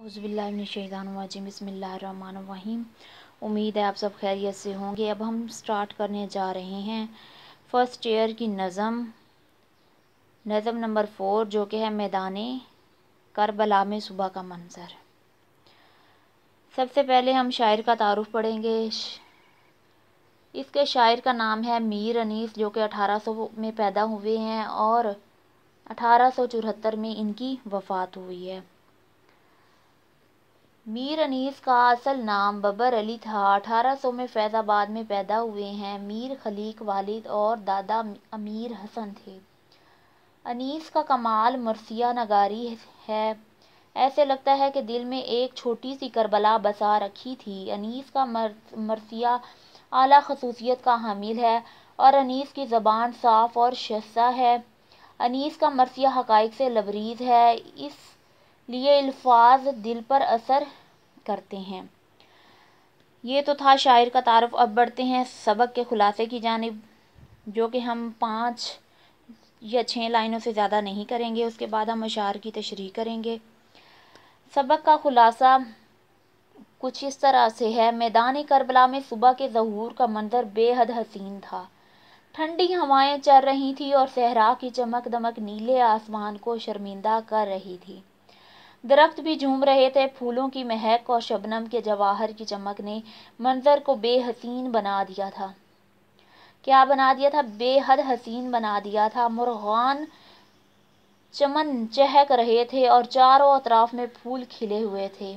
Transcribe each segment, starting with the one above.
औज़ुबिल्लाहिमिनश्शैतानिर्रजीम बिस्मिल्लाहिर्रहमानिर्रहीम। उम्मीद है आप सब खैरियत से होंगे। अब हम स्टार्ट करने जा रहे हैं फर्स्ट ईयर की नज़म नंबर 4, जो कि है मैदाने करबला में सुबह का मंज़र। सबसे पहले हम शायर का तारुफ पढ़ेंगे। इसके शायर का नाम है मीर अनीस, जो कि 1800 में पैदा हुए हैं और 1874 में इनकी वफ़ात हुई है। मीर अनीस का असल नाम बबर अली था। 1800 में फैज़ाबाद में पैदा हुए हैं। मीर खलीक वालिद और दादा अमीर हसन थे। अनीस का कमाल मरसिया नगारी है। ऐसे लगता है कि दिल में एक छोटी सी करबला बसा रखी थी। अनीस का मरसिया आला खसूसियत का हामिल है और अनीस की ज़बान साफ़ और शस्सा है। अनीस का मरसिया हक़ाइक़ से लबरीज़ है, इसलिए अल्फाज दिल पर असर करते हैं। ये तो था शायर का तारुफ। अब बढ़ते हैं सबक के खुलासे की जानिब, जो कि हम 5 या 6 लाइनों से ज़्यादा नहीं करेंगे। उसके बाद हम अशार की तशरीह करेंगे। सबक का खुलासा कुछ इस तरह से है। मैदान करबला में सुबह के ज़हूर का मंजर बेहद हसीन था। ठंडी हवाएं चल रही थी और सहरा की चमक दमक नीले आसमान को शर्मिंदा कर रही थी। दरख्त भी झूम रहे थे। फूलों की महक और शबनम के जवाहर की चमक ने मंजर को बेहसीन बना दिया था। क्या बना दिया था? बेहद हसीन बना दिया था। मुर्गान चमन चहक रहे थे और चारों अतराफ में फूल खिले हुए थे।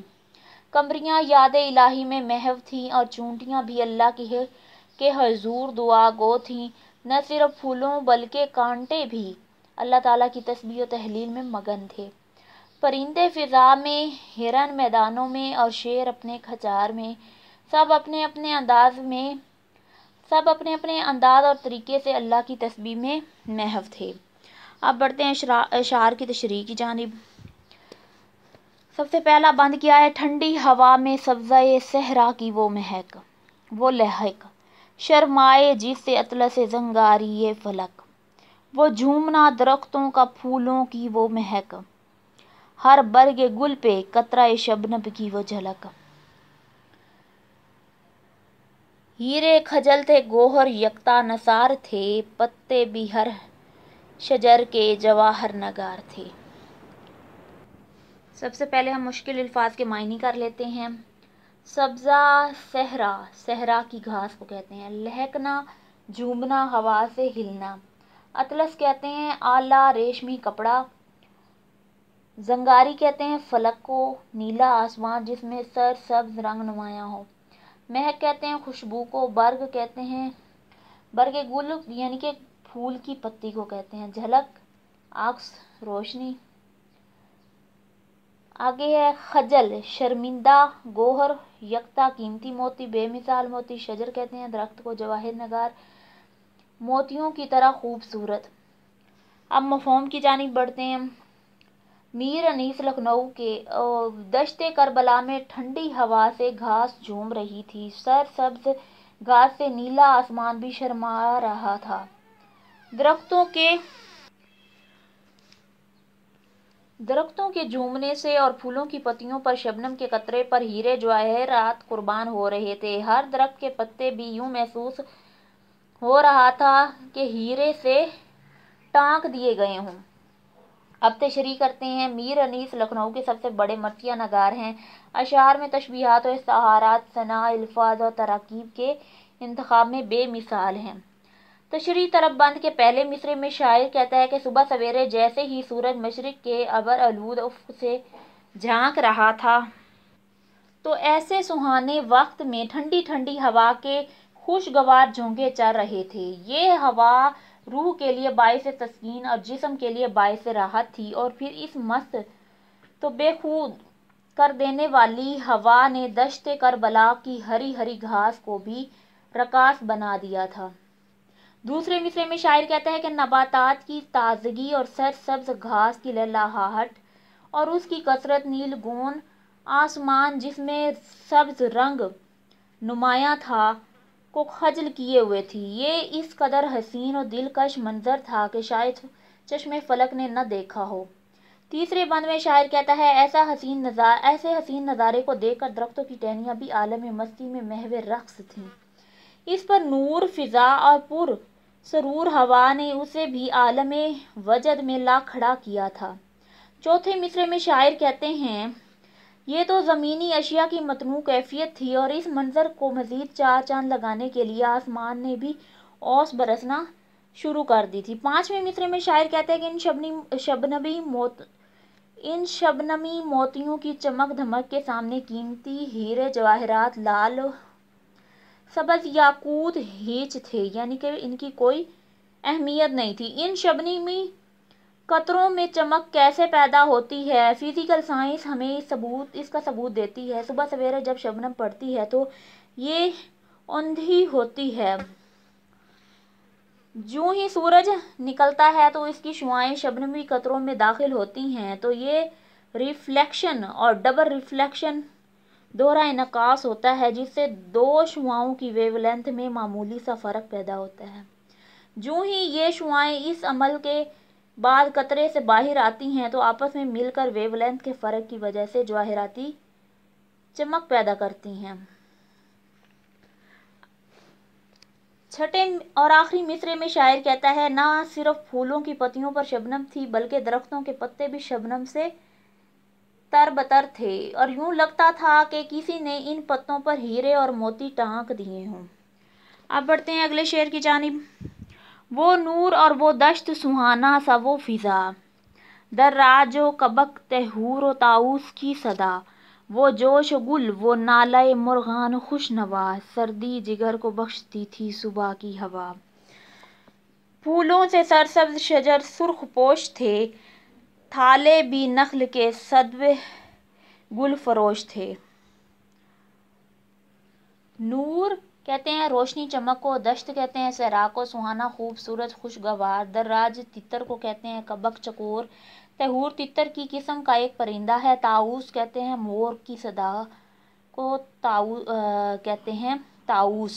कमरियां याद इलाही में महव थीं और चूंटियां भी अल्लाह के हजूर दुआ गो थीं। न सिर्फ फूलों बल्कि कांटे भी अल्लाह ताला की तस्बीह और तहलील में मगन थे। परिंदे फिजा में, हिरन मैदानों में और शेर अपने खचार में, सब अपने अपने अंदाज और तरीके से अल्लाह की तस्बीह में महव थे। अब बढ़ते हैं अशार की तशरीह की जानिब। सबसे पहला बंद किया है। ठंडी हवा में सब्ज़े सहरा की वो महक, वो लहक, शर्माए जिससे अतलस ज़ंगारी ये फलक, वो झूमना दरख्तों का फूलों की वो महक, हर बरगे गुल पे कतरा शबनम की वो झलक। हीरे खजल थे गोहर यकता नसार थे, पत्ते भी हर शजर के जवाहर नगार थे। सबसे पहले हम मुश्किल अल्फाज के मायने कर लेते हैं। सब्ज़ा सहरा, सहरा की घास को कहते हैं। लहकना, झूमना, हवा से हिलना। अतलस कहते हैं आला रेशमी कपड़ा। जंगारी कहते हैं फलक को, नीला आसमान जिसमें सर सब्ज रंग नुमाया हो। महक कहते हैं खुशबू को। बर्ग कहते हैं बरगे गुल यानी कि फूल की पत्ती को कहते हैं। झलक, आँख, रोशनी। आगे है खजल, शर्मिंदा। गोहर, यकता, कीमती मोती, बेमिसाल मोती। शजर कहते हैं दरख्त को। जवाहिर नगार, मोतियों की तरह खूबसूरत। अब मफ़हूम की जानिब बढ़ते हैं। मीर अनीस लखनऊ के दश्ते करबला में ठंडी हवा से घास झूम रही थी। सर सब्ज घास से नीला आसमान भी शर्मा रहा था। दरख्तों के झूमने से और फूलों की पत्तियों पर शबनम के कतरे पर हीरे जवाहरात कुर्बान हो रहे थे। हर दरख्त के पत्ते भी यूं महसूस हो रहा था कि हीरे से टांक दिए गए हों। अब तशरीह करते हैं। मीर अनीस लखनऊ के सबसे बड़े मरसिया नगार हैं। अशार में तशबीहात और इस्ताहारात, सना, अल्फाज और तराकीब के इंतखाब में बेमिसाल हैं। तशरीह तरफ बंद के पहले मिसरे में शायर कहता है कि सुबह सवेरे जैसे ही सूरज मशरिक के अबर आलूद उफ़्क़ से झांक रहा था, तो ऐसे सुहाने वक्त में ठंडी ठंडी हवा के खुशगवार झोंके चल रहे थे। ये हवा रूह के लिए बाइस तस्कीन और जिस्म के लिए बाइस राहत थी। और फिर इस मस्त तो बेखुद कर देने वाली हवा ने दश्ते करबला की हरी हरी घास को भी रकास बना दिया था। दूसरे मिसरे में शायर कहता है कि नबातात की ताजगी और सरसब्ज घास की लहलहाहट और उसकी कसरत, नीलगोन आसमान जिसमें सब्ज रंग नुमाया था को खजल किए हुए थी। ये इस कदर हसीन और दिलकश मंजर था कि शायद चश्मे फलक ने न देखा हो। تیسرے بند میں شاعر کہتا ہے ایسے حسین نظارے کو دیکھ کر درختوں کی ٹہنیاں بھی عالم مستی میں محو رقص تھیں۔ اس پر نور فضا اور پر سرور ہوا نے اسے بھی عالم وجد میں لا کھڑا کیا تھا۔ چوتھے مصرعے میں شاعر کہتے ہیں یہ تو زمینی اشیاء کی متنوع کیفیت تھی اور اس منظر کو مزید چار چاند لگانے کے لیے آسمان نے بھی اوس برسنا شروع کر دی تھی۔ پانچویں مصرعے میں شاعر کہتے ہیں کہ ان شبنمی موتیوں کی چمک دھمک کے سامنے قیمتی ہیرے جواہرات لال سبز یاقوت ہیچ تھے، یعنی کہ ان کی کوئی اہمیت نہیں تھی۔ ان شبنمی قطروں میں چمک کیسے پیدا ہوتی ہے؟ فزیکل سائنس ہمیں اس کا ثبوت دیتی ہے۔ صبح سویرے جب شبنم پڑتی ہے تو یہ اوندھی ہوتی ہے، جوں ہی سورج نکلتا ہے تو اس کی شعاعیں شبنمی قطروں میں داخل ہوتی ہیں تو یہ ریفلیکشن اور ڈبل ریفلیکشن دوہرا انعکاس ہوتا ہے جس سے دو شعاعوں کی ویو لینتھ میں معمولی سا فرق پیدا ہوتا ہے۔ جوں ہی یہ شعاعیں اس عمل کے بعد قطرے سے باہر آتی ہیں تو آپس میں مل کر ویو لینتھ کے فرق کی وجہ سے جواہراتی چمک پیدا کرتی ہیں۔ چھٹے اور آخری مصرعے میں شاعر کہتا ہے نہ صرف پھولوں کی پتیوں پر شبنم تھی بلکہ درختوں کے پتے بھی شبنم سے تر بتر تھے اور یوں لگتا تھا کہ کسی نے ان پتوں پر ہیرے اور موتی ٹانک دیے ہوں۔ اب بڑھتے ہیں اگلے شعر کی جانب۔ وہ نور اور وہ دشت سہانا سا وہ فضا، دراج و کبک طیور و طاؤس کی صدا، وہ جوش و گل وہ نالۂ مرغان خوش نوا، سردی جگر کو بخشتی تھی صبح کی ہوا۔ پھولوں سے سرسبز شجر سرخ پوش تھے، تھالے بھی نخل کے صدوِ گل فروش تھے۔ نور کہتے ہیں روشنی چمک کو، دشت کہتے ہیں صحرا کو، سہانا خوبصورت خوشگوار، دراج تتر کو کہتے ہیں کبک چکور، طیور تتر کی قسم کا ایک پرندہ ہے، طاؤس کہتے ہیں مور کی صدا کو کہتے ہیں طاؤس،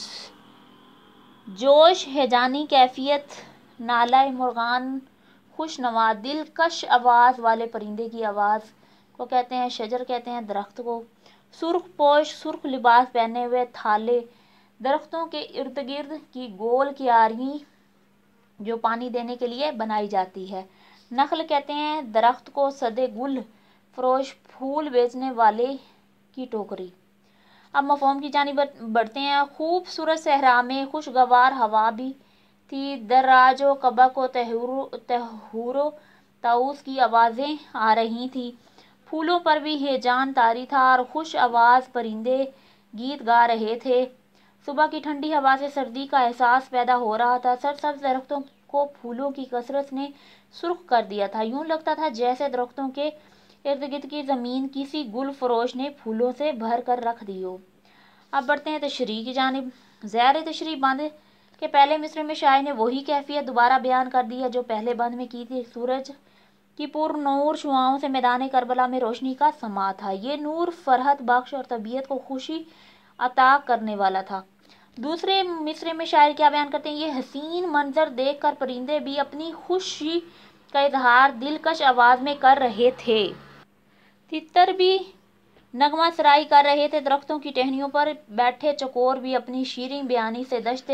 جوش ہیجانی کیفیت نالۂ مرغان خوش نوا، دلکش آواز والے پرندے کی آواز کو کہتے ہیں شجر کہتے ہیں درخت کو، سرخ پوش سرخ لباس پہنے ہوئے، تھالے درختوں کے ارد گرد کی گول کیاری جو پانی دینے کے لیے بنائی جاتی ہے، نخل کہتے ہیں درخت کو، صدِ گل فروش پھول بیچنے والے کی ٹوکری۔ اب مفہوم کی جانب بڑھتے ہیں۔ خوبصورت صحرا میں خوشگوار ہوا بھی تھی، دراج و کبک و طیور و طاؤس کی آوازیں آ رہی تھیں، پھولوں پر بھی ہیجان طاری تھا اور خوش آواز پرندے گیت گا رہے تھے، صبح کی ٹھنڈی ہوا سے سردی کا احساس پیدا ہو رہا تھا، سرسبز درختوں کو پھولوں کی کثرت نے سرخ کر دیا تھا، یوں لگتا تھا جیسے درختوں کے ارد گرد کی زمین کسی گل فروش نے پھولوں سے بھر کر رکھ دی ہو۔ اب بڑھتے ہیں تشریح کی جانب۔ زیر تشریح بند کے پہلے مصرعے میں شاعر نے وہی کیفیت دوبارہ بیان کر دی ہے جو پہلے بند میں کی تھی۔ سورج کی پر نور شعاعوں سے میدان کربلا میں روشنی کا سماں تھا، یہ نور فرحت بخش اور طبیعت کو خوشی عطا کرنے والا تھا۔ دوسرے مصرعے میں شاعر کیا بیان کرتے ہیں یہ حسین منظر دیکھ کر پرندے بھی اپنی خوشی کا اظہار دلکش آواز میں کر رہے تھے، تتر بھی نغمہ سرائی کر رہے تھے، درختوں کی ٹہنیوں پر بیٹھے چکور بھی اپنی شیریں بیانی سے دشت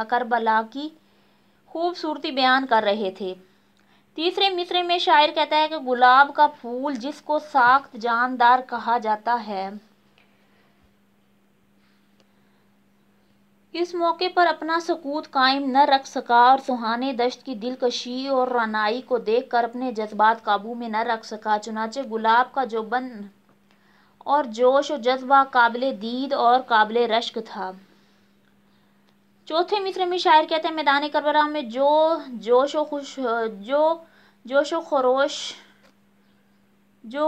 کربلا کی خوبصورتی بیان کر رہے تھے۔ تیسرے مصرعے میں شاعر کہتا ہے کہ گلاب کا پھول جس کو ساخت جاندار کہا جاتا ہے، اس موقع پر اپنا سکوت قائم نہ رکھ سکا اور سہانے دشت کی دلکشی اور رعنائی کو دیکھ کر اپنے جذبات قابو میں نہ رکھ سکا، چنانچہ گلاب کا جوبن اور جوش و جذبہ قابل دید اور قابل رشک تھا۔ چوتھے مصرعے میں شاعر کہتے ہیں میدان کربلا میں جو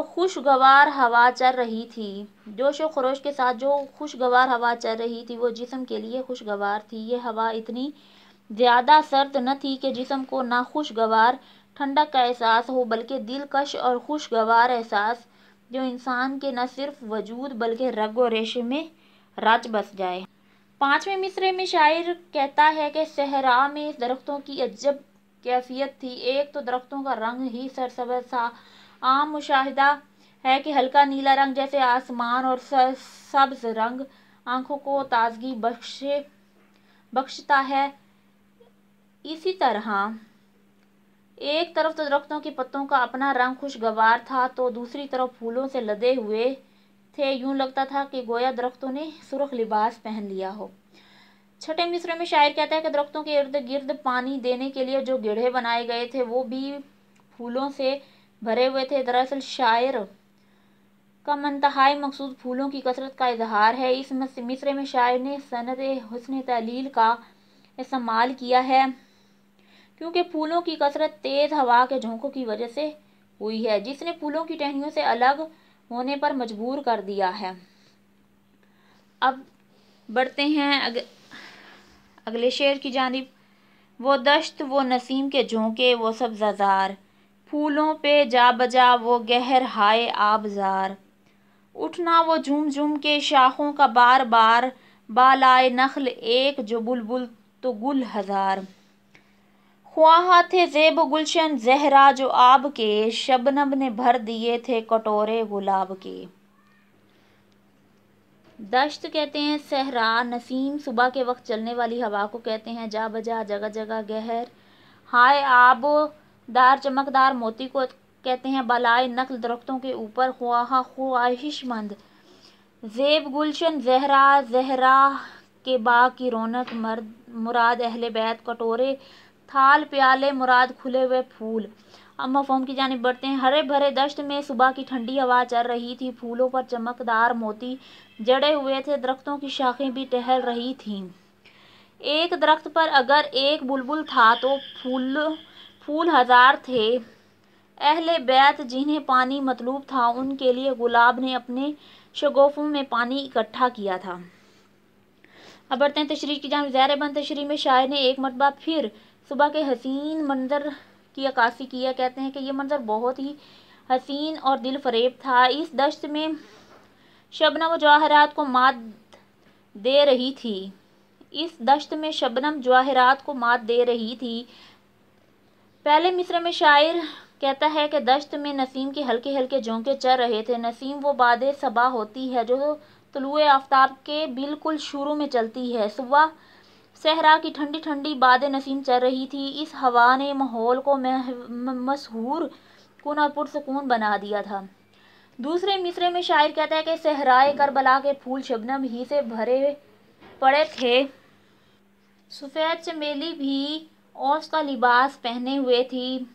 خوشگوار ہوا چل رہی تھی، جوش و خروش کے ساتھ جو خوشگوار ہوا چل رہی تھی وہ جسم کے لیے خوشگوار تھی، یہ ہوا اتنی زیادہ سرد نہ تھی کہ جسم کو ناخوشگوار ٹھنڈک کا احساس ہو بلکہ دلکش اور خوشگوار احساس جو انسان کے نہ صرف وجود بلکہ رگ و ریشے میں رچ بس جائے۔ پانچویں مصرعے میں شاعر کہتا ہے کہ صحرا میں درختوں کی عجب کیفیت تھی، ایک تو درختوں کا رنگ ہی سرسبز تھا आम मुशाहिदा है कि हल्का नीला रंग जैसे आसमान और सब्ज रंग आंखों को ताजगी बख्शता है। इसी तरह एक तरफ तो दरख्तों के पत्तों का अपना रंग खुशगवार था तो दूसरी तरफ फूलों से लदे हुए थे। यूं लगता था कि गोया दरख्तों ने सुर्ख लिबास पहन लिया हो। छठे मिसरे में शायर कहता है कि दरख्तों के इर्द गिर्द पानी देने के लिए जो गेढ़े बनाए गए थे वो भी फूलों से भरे हुए थे। दरअसल शायर का मंतहाई मकसूद फूलों की कसरत का इजहार है। इस मिसरे में शायर ने सनद हुस्न तहलील का इस्तेमाल किया है क्योंकि फूलों की कसरत तेज हवा के झोंकों की वजह से हुई है जिसने फूलों की टहनियों से अलग होने पर मजबूर कर दिया है। अब बढ़ते हैं अगले शेर की जानिब। वो दश्त वो नसीम के झोंके वो सब्ज़ार, फूलों पे जा बजा वो गहर हाय आबजार, उठना वो झूम झूम के शाखों का बार बार, बालाए नखल एक जो बुलबुल तो गुल हजार, ख्वाहा थे ज़ेब गुलशन ज़हरा जो आब के, शबनम ने भर दिए थे कटोरे गुलाब के। दश्त कहते हैं सहरा, नसीम सुबह के वक्त चलने वाली हवा को कहते हैं, जा बजा जगह जगह गहर, हाय आब दार चमकदार मोती को कहते हैं, बलाए नकल दरख्तों के ऊपर, ख्वाहा ख्वाहिशमंद, ज़ेब गुलशन ज़हरा ज़हरा के बाग की रौनक मुराद अहले बैत, कटोरे थाल प्याले मुराद खुले हुए फूल। अब मफ़हूम की जानिब बढ़ते हैं। हरे भरे दश्त में सुबह की ठंडी हवा चल रही थी, फूलों पर चमकदार मोती जड़े हुए थे, दरख्तों की शाखें भी टहल रही थीं। एक दरख्त पर अगर एक बुलबुल था तो फूल हजार थे। अहले बैत जिन्हें पानी मतलूब था उनके लिए गुलाब ने अपने शगोफों में पानी इकट्ठा किया था। अब बढ़ते हैं तशरीह की जानिब। ज़हर बंद तशरीह में शायर ने एक मरतबा फिर सुबह के हसीन मंजर की अक्कासी की है। कहते हैं कि यह मंजर बहुत ही हसीन और दिल फरेब था। इस दश्त में शबनम जवाहरात को मात दे रही थी। इस दश्त में शबनम जवाहरात को मात दे रही थी। पहले मिसरे में शायर कहता है कि दश्त में नसीम के हल्के हल्के झोंके चल रहे थे। नसीम वो बादे सबा होती है जो तुलुए आफ्ताब के बिल्कुल शुरू में चलती है। सुबह सहरा की ठंडी ठंडी बादे नसीम चल रही थी। इस हवा ने माहौल को मसहूर कुन और पुरसुकून बना दिया था। दूसरे मिसरे में शायर कहता है कि सहराए करबला के फूल शबनम ही से भरे पड़े थे। सफ़ेद चमेली भी औस का लिबास पहने हुए थी।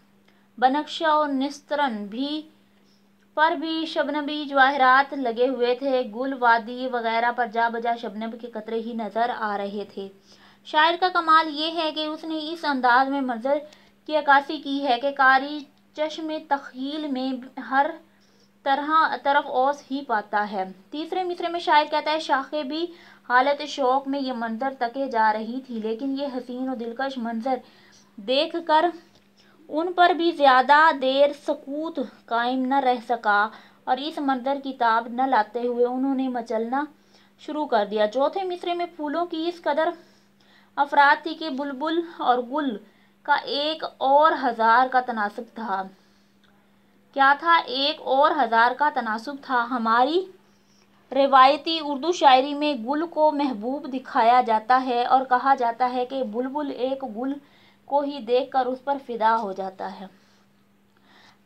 बनक्शा और निस्तरन भी शबनबी जवाहरात लगे हुए थे। गुल वादी वगैरह पर जा बजा शबनम के कतरे ही नज़र आ रहे थे। शायर का कमाल ये है कि उसने इस अंदाज में मंजर की अक्कासी की है कि कारी चश्मे तख़ील में हर तरफ औस ही पाता है। तीसरे मिसरे में शायर कहता है, शाखें भी हालत शौक में ये मंजर तके जा रही थी, लेकिन ये हसीन और दिलकश मंजर देख कर उन पर भी ज़्यादा देर सकूत कायम न रह सका और इस मंजर की ताब न लाते हुए उन्होंने मचलना शुरू कर दिया। चौथे मिसरे में फूलों की इस कदर अफराद थी कि बुलबुल और गुल का एक और हजार का तनासब था। क्या था? एक और हजार का तनासब था। हमारी रिवायती उर्दू शायरी में गुल को महबूब दिखाया जाता है और कहा जाता है कि बुलबुल एक गुल को ही देखकर उस पर फिदा हो जाता है।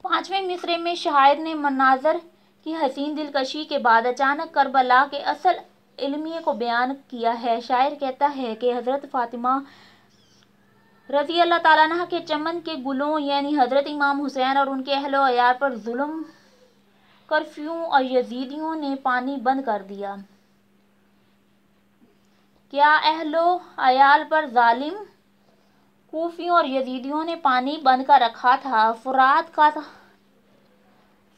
पांचवें मिसरे में शायर ने मनाजर की हसीन दिलकशी के बाद अचानक करबला के असल इल्मिये को बयान किया है। शायर कहता है कि हज़रत फ़ातिमा रज़ी अल्लाह ताला अन्हा के चमन के गुलों यानी हज़रत इमाम हुसैन और उनके अहलो अयाल पर जुल्म कर्फ्यूं और यजीदियों ने पानी बंद कर दिया। क्या अहलो अयाल पर जालिम कूफियों और यजीदियों ने पानी बंद कर रखा था?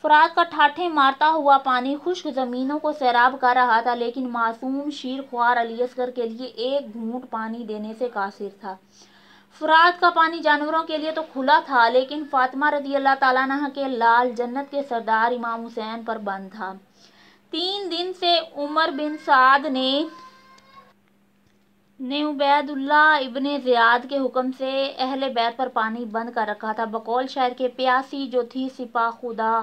फुरात का ठाठे मारता हुआ पानी खुश्क ज़मीनों को सैराब कर रहा था, लेकिन मासूम शीर ख्वार अली असगर के लिए एक घूंट पानी देने से कासिर था। फुरात का पानी जानवरों के लिए तो खुला था, लेकिन फातिमा रज़ी अल्लाह ताला अन्हा के लाल जन्नत के सरदार इमाम हुसैन पर बंद था। 3 दिन से उमर बिन साद ने نے عبیداللہ ابن زیاد کے حکم سے اہل بیت پر پانی بند کر رکھا تھا۔ بقول شاعر کے پیاسی جو تھی سپاہ خدا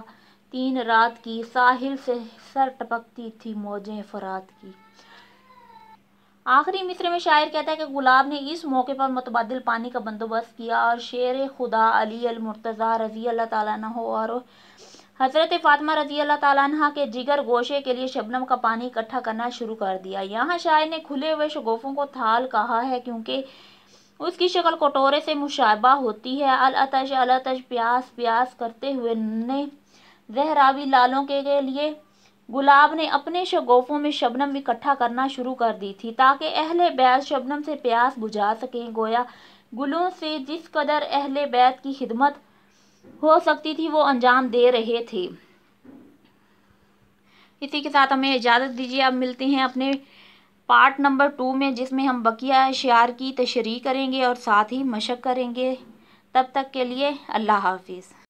3 رات کی، ساحل سے سر ٹپکتی تھی موجیں فرات کی۔ آخری مصرعے میں شاعر کہتا ہے کہ گلاب نے اس موقع پر متبادل پانی کا بندوبست کیا اور شیر خدا علی المرتضیٰ رضی اللہ تعالیٰ عنہ اور حضرت فاطمہ رضی اللہ تعالیٰ عنہ کے جگر گوشے کے لیے شبنم کا پانی اکٹھا کرنا شروع کر دیا۔ یہاں شاعر نے کھلے ہوئے شگوفوں کو تھال کہا ہے کیونکہ اس کی شکل کٹورے سے مشابہ ہوتی ہے۔ العطش العطش، پیاس پیاس کرتے ہوئے نے زہراوی لالوں کے لیے گلاب نے اپنے شگوفوں میں شبنم اکٹھا کرنا شروع کر دی تھی تاکہ اہل بیت شبنم سے پیاس بجھا سکیں۔ گویا گلوں سے جس قدر اہل بیت کی خدمت ہو سکتی تھی وہ انجام دے رہے تھے۔ اسی کے ساتھ ہمیں اجازت دیجیے، اب ملتے ہیں اپنے پارٹ نمبر 2 میں، جس میں ہم بقیہ اشعار کی تشریح کریں گے اور ساتھ ہی مشق کریں گے۔ تب تک کے لیے اللہ حافظ۔